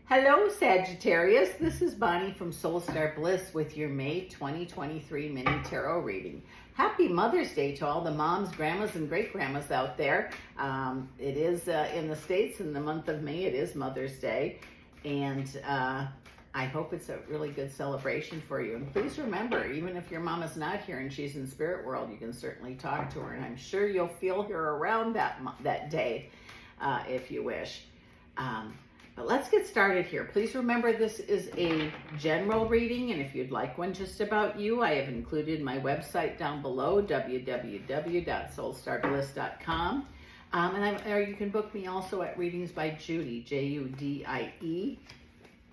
Hello, Sagittarius. This is Bonnie from Soul Star Bliss with your May 2023 mini tarot reading. Happy Mother's Day to all the moms, grandmas, and great-grandmas out there. It is in the States in the month of May. It is Mother's Day, and I hope it's a really good celebration for you. And please remember, even if your mom is not here and she's in spirit world, you can certainly talk to her, and I'm sure you'll feel her around that day if you wish. But let's get started here. Please remember this is a general reading, and if you'd like one just about you, I have included my website down below, www.soulstarbliss.com. Or you can book me also at Readings by Judy, Judie.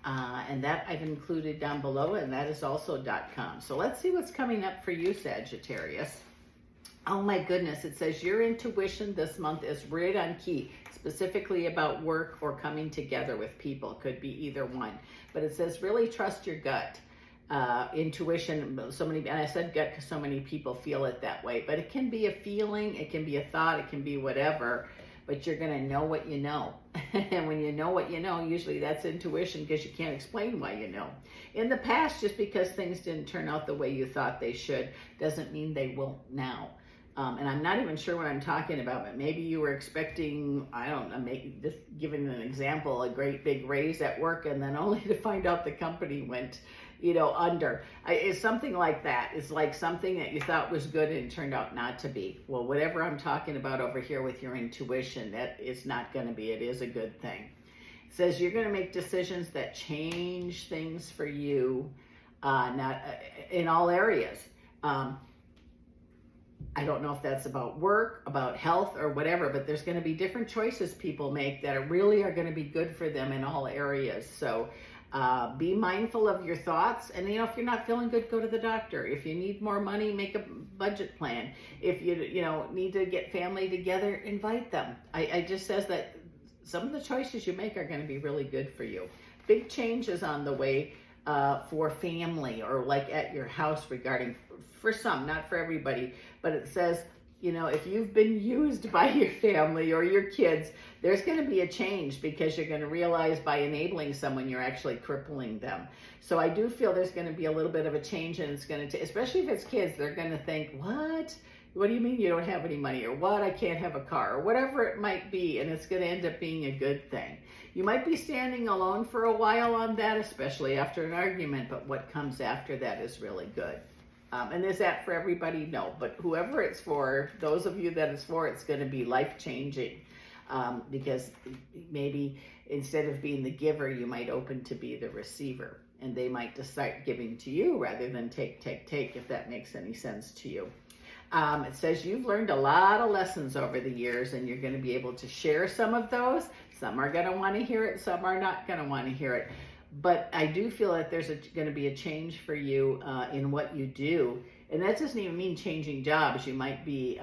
And that I've included down below, and that is also .com. So let's see what's coming up for you, Sagittarius. Oh my goodness, it says your intuition this month is right on key, specifically about work or coming together with people. Could be either one. But it says really trust your gut. Intuition, and I said gut because so many people feel it that way, but it can be a feeling, it can be a thought, it can be whatever, but you're going to know what you know. And when you know what you know, usually that's intuition because you can't explain why you know. In the past, just because things didn't turn out the way you thought they should, doesn't mean they will now. And I'm not even sure what I'm talking about, but maybe you were expecting, I don't know, just giving an example, a great big raise at work, and then only to find out the company went, under. It's something like that. It's like something that you thought was good and turned out not to be. Well, whatever I'm talking about over here with your intuition, that is not going to be. It is a good thing. It says you're going to make decisions that change things for you, not in all areas. I don't know if that's about work, about health, or whatever, but there's going to be different choices people make that really are going to be good for them in all areas. So be mindful of your thoughts. And, if you're not feeling good, go to the doctor. If you need more money, make a budget plan. If you need to get family together, invite them. I just says that some of the choices you make are going to be really good for you. Big changes on the way for family, or like at your house regarding, for some, not for everybody, but it says, if you've been used by your family or your kids, there's going to be a change because you're going to realize by enabling someone, you're actually crippling them. So I do feel there's going to be a little bit of a change, and it's going to, especially if it's kids, they're going to think, what do you mean you don't have any money? Or what, I can't have a car, or whatever it might be, and it's going to end up being a good thing. You might be standing alone for a while on that, especially after an argument, but what comes after that is really good. And is that for everybody? No, but whoever it's for, those of you that it's for, it's going to be life-changing, because maybe instead of being the giver, you might open to be the receiver, and they might decide giving to you rather than take, if that makes any sense to you. It says you've learned a lot of lessons over the years, and you're going to be able to share some of those. Some are going to want to hear it, some are not going to want to hear it. But I do feel that there's going to be a change for you in what you do. And that doesn't even mean changing jobs. You might be,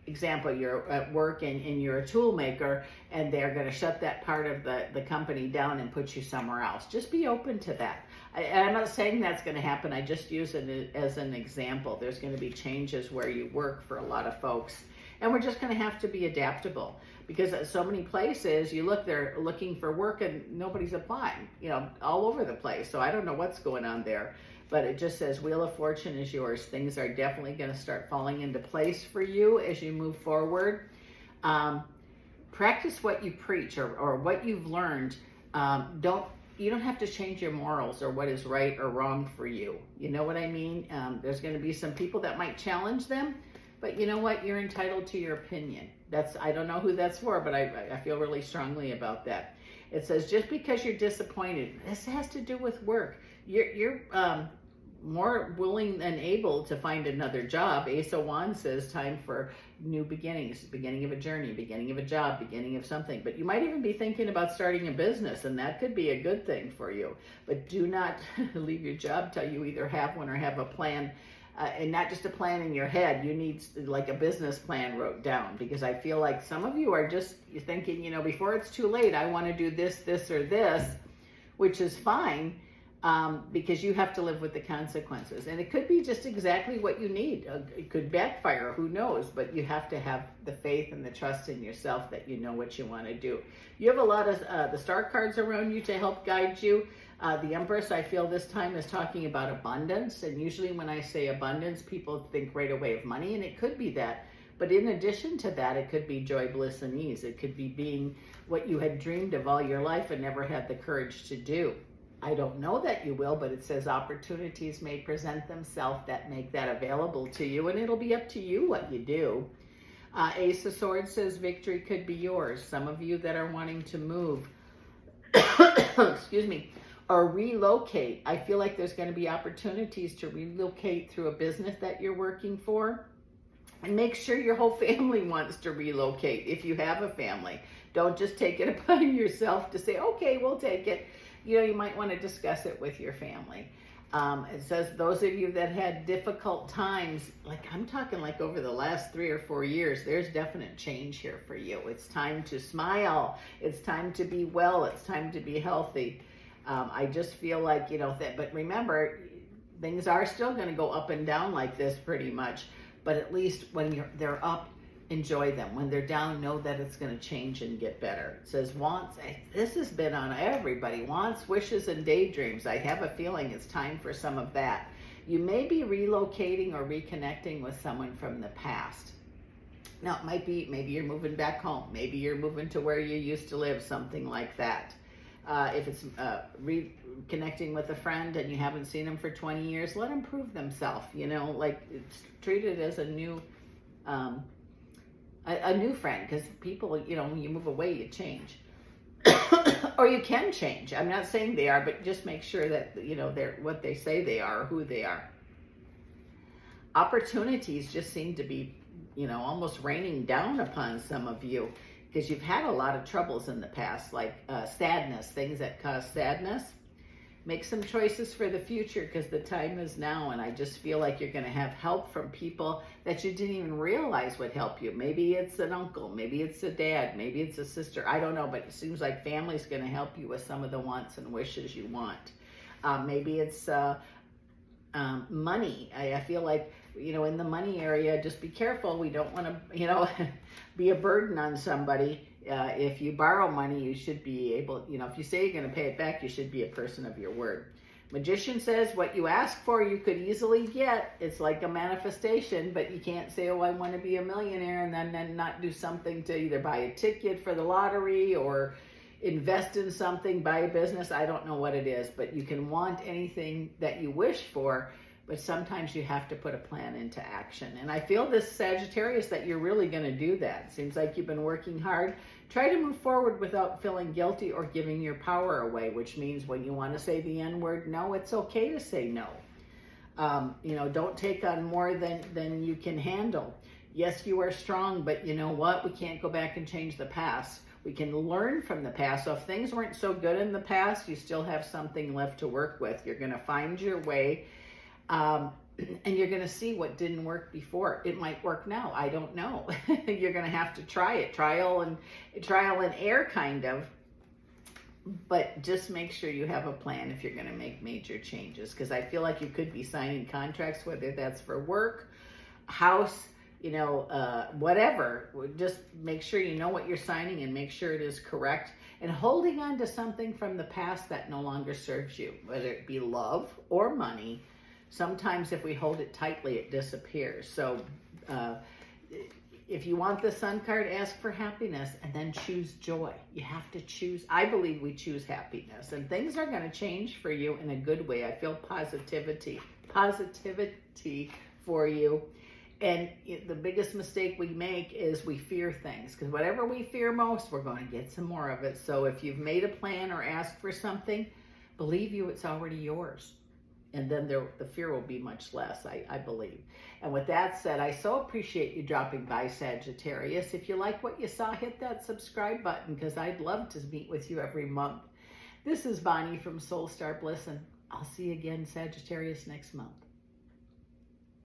example, you're at work and you're a tool maker, and they're going to shut that part of the company down and put you somewhere else. Just be open to that. I'm not saying that's going to happen. I just use it as an example. There's going to be changes where you work for a lot of folks. And we're just going to have to be adaptable, because at so many places they're looking for work and nobody's applying, all over the place. So I don't know what's going on there, but it just says Wheel of Fortune is yours. Things are definitely going to start falling into place for you as you move forward. Practice what you preach, or what you've learned. You don't have to change your morals or what is right or wrong for you. You know what I mean? There's going to be some people that might challenge them, but you know what? You're entitled to your opinion. I don't know who that's for, but I feel really strongly about that. It says just because you're disappointed, this has to do with work. You're more willing than able to find another job. Ace of Wands says time for new beginnings, beginning of a journey, beginning of a job, beginning of something. But you might even be thinking about starting a business, and that could be a good thing for you. But do not leave your job till you either have one or have a plan. And not just a plan in your head. You need like a business plan wrote down, because I feel like some of you are just thinking, before it's too late, I want to do this, or this, which is fine. because you have to live with the consequences. And it could be just exactly what you need. It could backfire, who knows? But you have to have the faith and the trust in yourself that you know what you want to do. You have a lot of the star cards around you to help guide you. The Empress, I feel this time, is talking about abundance. And usually when I say abundance, people think right away of money, and it could be that. But in addition to that, it could be joy, bliss, and ease. It could be being what you had dreamed of all your life and never had the courage to do. I don't know that you will, but it says opportunities may present themselves that make that available to you, and it'll be up to you what you do. Ace of Swords says victory could be yours. Some of you that are wanting to move, excuse me, or relocate. I feel like there's going to be opportunities to relocate through a business that you're working for. And make sure your whole family wants to relocate if you have a family. Don't just take it upon yourself to say, okay, we'll take it. You know, you might want to discuss it with your family. It says those of you that had difficult times, like I'm talking like over the last 3 or 4 years, there's definite change here for you. It's time to smile. It's time to be well. It's time to be healthy. I just feel like, you know, that, but remember, things are still going to go up and down like this pretty much. But at least when they're up, enjoy them. When they're down, know that it's going to change and get better. It says wants. This has been on everybody. Wants, wishes, and daydreams. I have a feeling it's time for some of that. You may be relocating or reconnecting with someone from the past. Now, it might be, maybe you're moving back home. Maybe you're moving to where you used to live, something like that. If it's reconnecting with a friend and you haven't seen them for 20 years, let them prove themselves. You know, like treat it as a new friend, because people, you know, when you move away, you change. Or you can change. I'm not saying they are, but just make sure that, you know, they're what they say they are or who they are. Opportunities just seem to be, you know, almost raining down upon some of you, because you've had a lot of troubles in the past, like sadness, things that cause sadness. Make some choices for the future, because the time is now, and I just feel like you're going to have help from people that you didn't even realize would help you. Maybe it's an uncle, maybe it's a dad, maybe it's a sister. I don't know, but it seems like family's going to help you with some of the wants and wishes you want. Maybe it's money. I feel like, you know, in the money area, just be careful. We don't want to, you know, be a burden on somebody. If you borrow money, you should be able, you know, if you say you're going to pay it back, you should be a person of your word. Magician says what you ask for, you could easily get. It's like a manifestation, but you can't say, oh, I want to be a millionaire, and then not do something to either buy a ticket for the lottery or invest in something, buy a business. I don't know what it is, but you can want anything that you wish for, but sometimes you have to put a plan into action. And I feel this Sagittarius that you're really going to do that. It seems like you've been working hard. Try to move forward without feeling guilty or giving your power away, which means when you want to say the N-word, no, it's okay to say no. You know, don't take on more than you can handle. Yes, you are strong, but you know what? We can't go back and change the past. We can learn from the past. So if things weren't so good in the past, you still have something left to work with. You're going to find your way. And you're going to see what didn't work before. It might work now. I don't know. You're going to have to try it. Trial and error, kind of. But just make sure you have a plan if you're going to make major changes. Because I feel like you could be signing contracts, whether that's for work, house, you know, whatever. Just make sure you know what you're signing and make sure it is correct. And holding on to something from the past that no longer serves you, whether it be love or money. Sometimes if we hold it tightly, it disappears. So if you want the Sun card, ask for happiness and then choose joy. You have to choose. I believe we choose happiness, and things are going to change for you in a good way. I feel positivity for you. And the biggest mistake we make is we fear things, because whatever we fear most, we're going to get some more of it. So if you've made a plan or asked for something, believe you, it's already yours. And then the fear will be much less, I believe. And with that said, I so appreciate you dropping by, Sagittarius. If you like what you saw, hit that subscribe button, because I'd love to meet with you every month. This is Bonnie from Soul Star Bliss, and I'll see you again, Sagittarius, next month.